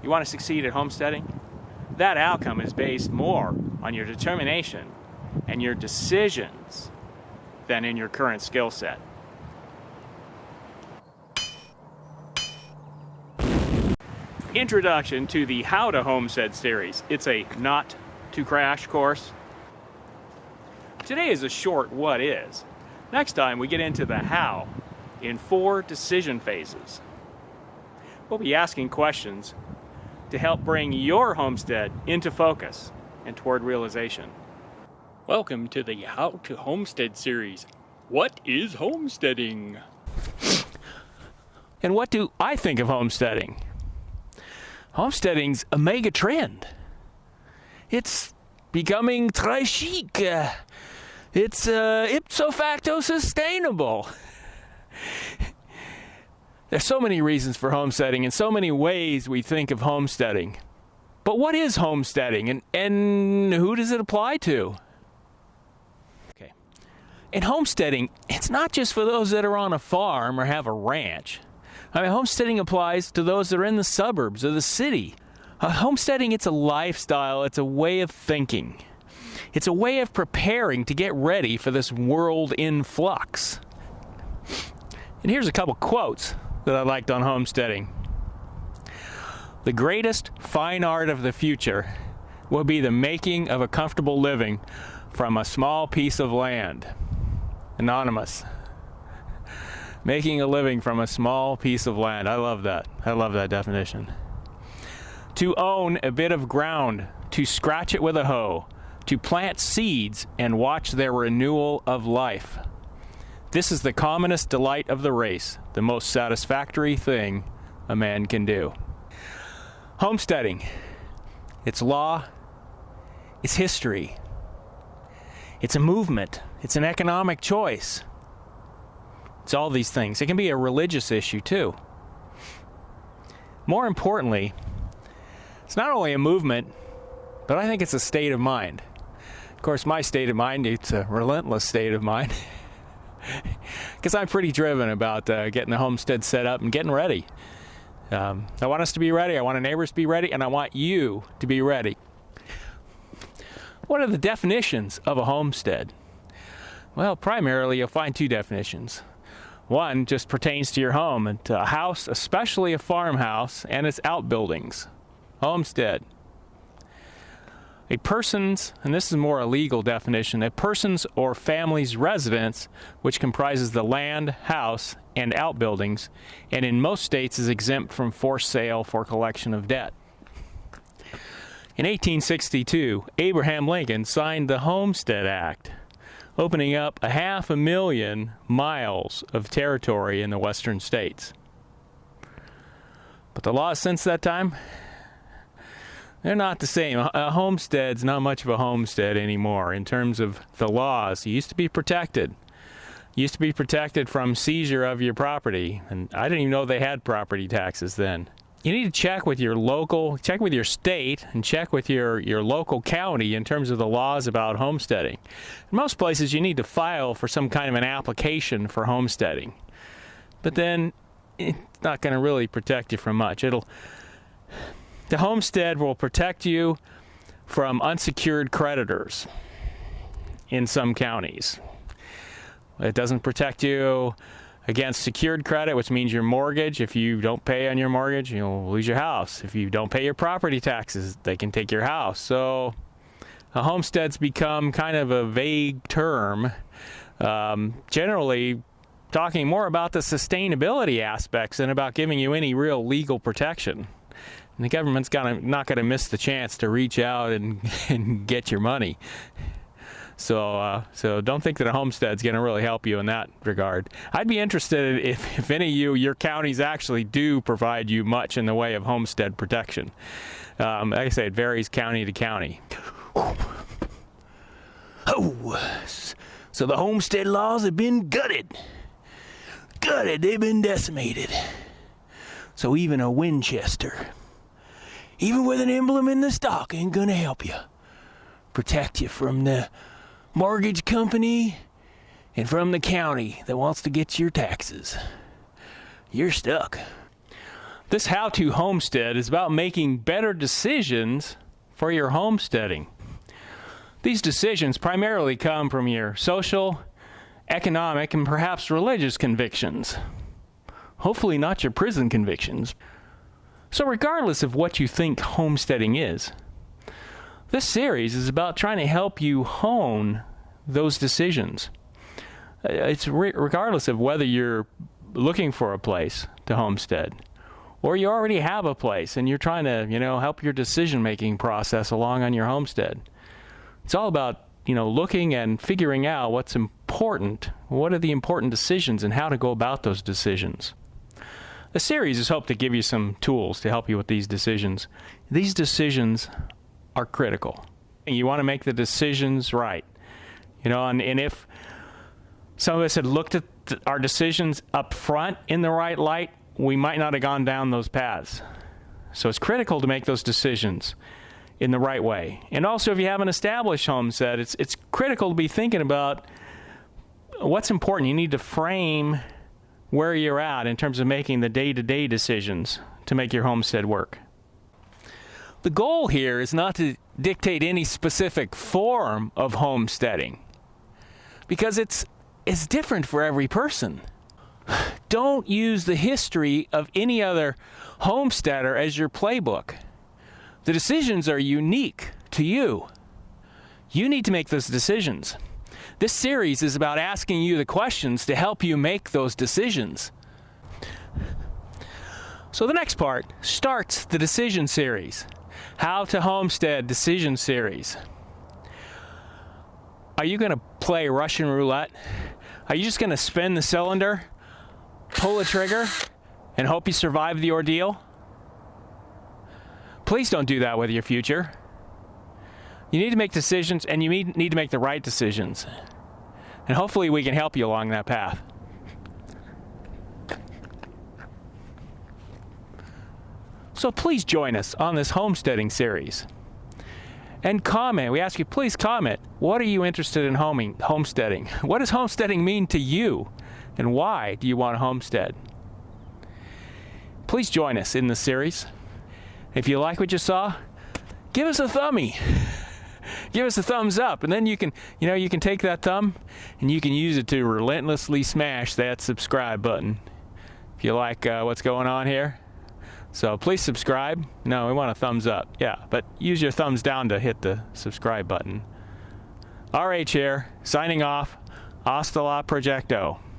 You want to succeed at homesteading? That outcome is based more on your determination and your decisions than in your current skill set. Introduction to the How to Homestead series. It's a not to crash course. Today is a short what is. Next time we get into the how in 4 decision phases. We'll be asking questions to help bring your homestead into focus and toward realization. Welcome to the How to Homestead series. What is homesteading? And what do I think of homesteading? Homesteading's a mega trend. It's becoming très chic. It's ipso facto sustainable. There's so many reasons for homesteading and so many ways we think of homesteading. But what is homesteading and who does it apply to? Okay. In homesteading, it's not just for those that are on a farm or have a ranch. I mean, homesteading applies to those that are in the suburbs or the city. Homesteading, it's a lifestyle, it's a way of thinking. It's a way of preparing to get ready for this world in flux. And here's a couple quotes that I liked on homesteading. The greatest fine art of the future will be the making of a comfortable living from a small piece of land. Anonymous. Making a living from a small piece of land. I love that. I love that definition. To own a bit of ground, to scratch it with a hoe, to plant seeds and watch their renewal of life. This is the commonest delight of the race, the most satisfactory thing a man can do. Homesteading. It's law. It's history. It's a movement. It's an economic choice. It's all these things. It can be a religious issue too. More importantly, it's not only a movement, but I think it's a state of mind. Of course, my state of mind, it's a relentless state of mind. Because I'm pretty driven about getting the homestead set up and getting ready. I want us to be ready, I want our neighbors to be ready, and I want you to be ready. What are the definitions of a homestead? Well, primarily you'll find 2 definitions. One just pertains to your home and to a house, especially a farmhouse, and its outbuildings. Homestead. A person's, and this is more a legal definition, a person's or family's residence, which comprises the land, house, and outbuildings, and in most states is exempt from forced sale for collection of debt. In 1862, Abraham Lincoln signed the Homestead Act, opening up 500,000 miles of territory in the western states. But the laws since that time, they're not the same. A homestead's not much of a homestead anymore in terms of the laws. You used to be protected. You used to be protected from seizure of your property. And I didn't even know they had property taxes then. You need to check with your local, check with your state, and check with your local county in terms of the laws about homesteading. In most places, you need to file for some kind of an application for homesteading. But then, it's not going to really protect you from much. The homestead will protect you from unsecured creditors in some counties. It doesn't protect you against secured credit, which means your mortgage. If you don't pay on your mortgage, you'll lose your house. If you don't pay your property taxes, they can take your house. So a homestead's become kind of a vague term, generally talking more about the sustainability aspects than about giving you any real legal protection. And the government's not going to miss the chance to reach out and get your money. So don't think that a homestead's going to really help you in that regard. I'd be interested if any of your counties actually do provide you much in the way of homestead protection. Like I say, it varies county to county. Oh, so the homestead laws have been gutted. They've been decimated. So even a Winchester, even with an emblem in the stock, ain't gonna help you. Protect you from the mortgage company and from the county that wants to get your taxes. You're stuck. This how-to homestead is about making better decisions for your homesteading. These decisions primarily come from your social, economic, and perhaps religious convictions. Hopefully not your prison convictions. So regardless of what you think homesteading is, this series is about trying to help you hone those decisions. It's regardless of whether you're looking for a place to homestead or you already have a place and you're trying to, help your decision-making process along on your homestead. It's all about, looking and figuring out what's important, what are the important decisions and how to go about those decisions. The series is hoped to give you some tools to help you with these decisions. These decisions are critical. You want to make the decisions right. And if some of us had looked at our decisions up front in the right light, we might not have gone down those paths. So it's critical to make those decisions in the right way. And also, if you have an established homestead, it's critical to be thinking about what's important. You need to frame where you're at in terms of making the day-to-day decisions to make your homestead work. The goal here is not to dictate any specific form of homesteading, because it's different for every person. Don't use the history of any other homesteader as your playbook. The decisions are unique to you. You need to make those decisions. This series is about asking you the questions to help you make those decisions. So the next part starts the decision series. How to Homestead decision series. Are you going to play Russian roulette? Are you just going to spin the cylinder, pull the trigger, and hope you survive the ordeal? Please don't do that with your future. You need to make decisions, and you need to make the right decisions. And hopefully we can help you along that path. So please join us on this homesteading series. And comment. We ask you, please comment. What are you interested in homesteading? What does homesteading mean to you? And why do you want to homestead? Please join us in this series. If you like what you saw, give us a thumbie. Give us a thumbs up, and then you can take that thumb and you can use it to relentlessly smash that subscribe button if you like what's going on here. So please subscribe. No, we want a thumbs up. Yeah, but use your thumbs down to hit the subscribe button. RH here, signing off. Hasta la Projecto.